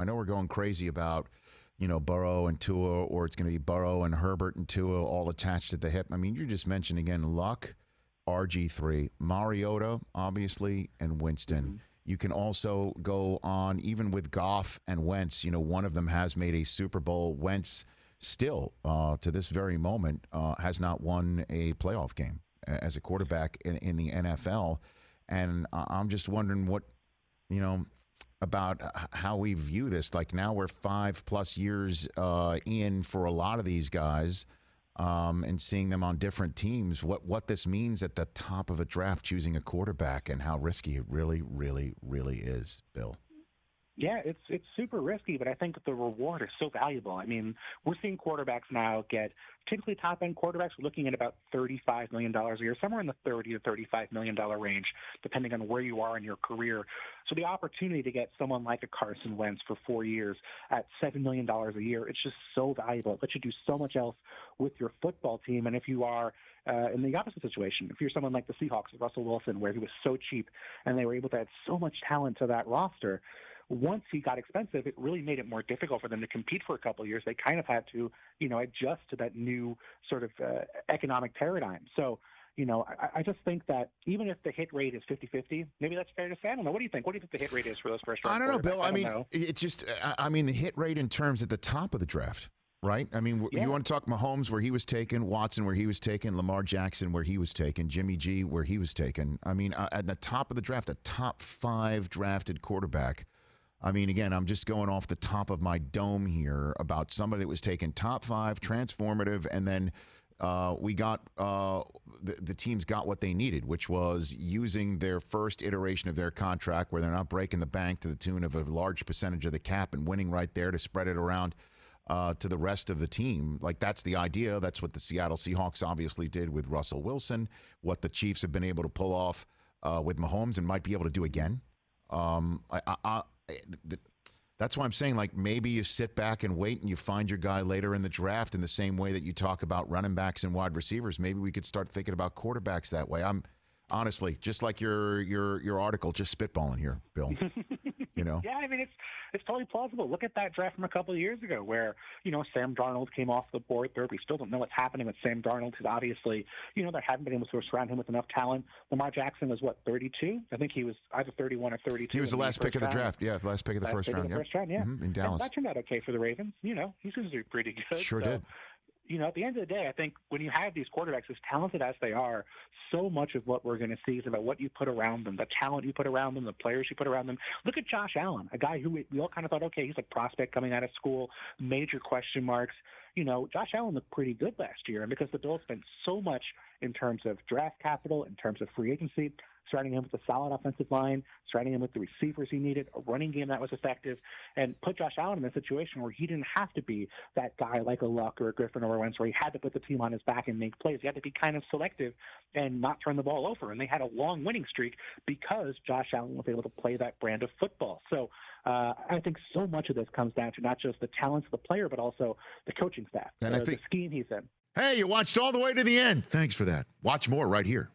I know we're going crazy about, Burrow and Tua, or it's going to be Burrow and Herbert and Tua all attached at the hip. I mean, you just mentioned again Luck, RG3, Mariota, obviously, and Winston. Mm-hmm. You can also go on, even with Goff and Wentz, one of them has made a Super Bowl. Wentz still, to this very moment, has not won a playoff game as a quarterback in the NFL. And I'm just wondering what, about how we view this. Like now we're 5+ years in for a lot of these guys. And seeing them on different teams, what this means at the top of a draft, choosing a quarterback, and how risky it really, really, really is, Bill. Yeah, it's super risky, but I think the reward is so valuable. I mean, we're seeing quarterbacks now get, typically top-end quarterbacks, we're looking at about $35 million a year, somewhere in the $30 to $35 million range, depending on where you are in your career. So the opportunity to get someone like a Carson Wentz for 4 years at $7 million a year, it's just so valuable. It lets you do so much else with your football team. And if you are in the opposite situation, if you're someone like the Seahawks with Russell Wilson, where he was so cheap and they were able to add so much talent to that roster, once he got expensive, it really made it more difficult for them to compete for a couple of years. They kind of had to, adjust to that new sort of economic paradigm. So, I just think that even if the hit rate is 50-50, maybe that's fair to say. I don't know. What do you think? What do you think the hit rate is for those first round? I don't know, Bill. I mean, it's just, the hit rate in terms at the top of the draft, right? I mean, you want to talk Mahomes where he was taken, Watson where he was taken, Lamar Jackson where he was taken, Jimmy G where he was taken. I mean, at the top of the draft, a top 5 drafted quarterback. I mean, again, I'm just going off the top of my dome here about somebody that was taken top 5, transformative, and then we got the teams got what they needed, which was using their first iteration of their contract where they're not breaking the bank to the tune of a large percentage of the cap and winning right there to spread it around to the rest of the team. Like, that's the idea. That's what the Seattle Seahawks obviously did with Russell Wilson, what the Chiefs have been able to pull off with Mahomes and might be able to do again. That's why I'm saying, like, maybe you sit back and wait and you find your guy later in the draft in the same way that you talk about running backs and wide receivers. Maybe we could start thinking about quarterbacks that way. I'm honestly, just like your article, just spitballing here, Bill. Yeah, I mean, it's totally plausible. Look at that draft from a couple of years ago where, Sam Darnold came off the board third. We still don't know what's happening with Sam Darnold because obviously, they haven't been able to surround him with enough talent. Lamar Jackson was, 32? I think he was either 31 or 32. He was the last pick of the draft. Yeah, the last pick of the first round. First round, yeah. Mm-hmm, in Dallas. That turned out okay for the Ravens. He seems to be pretty good. Sure did. At the end of the day, I think when you have these quarterbacks as talented as they are, so much of what we're going to see is about what you put around them, the talent you put around them, the players you put around them. Look at Josh Allen, a guy who we all kind of thought, okay, he's a prospect coming out of school, major question marks. Josh Allen looked pretty good last year, and because the Bills spent so much in terms of draft capital, in terms of free agency, surrounding him with a solid offensive line, surrounding him with the receivers he needed, a running game that was effective, and put Josh Allen in a situation where he didn't have to be that guy like a Luck or a Griffin or a Wentz where he had to put the team on his back and make plays. He had to be kind of selective and not turn the ball over. And they had a long winning streak because Josh Allen was able to play that brand of football. So I think so much of this comes down to not just the talents of the player, but also the coaching staff, and I think the scheme he's in. Hey, you watched all the way to the end. Thanks for that. Watch more right here.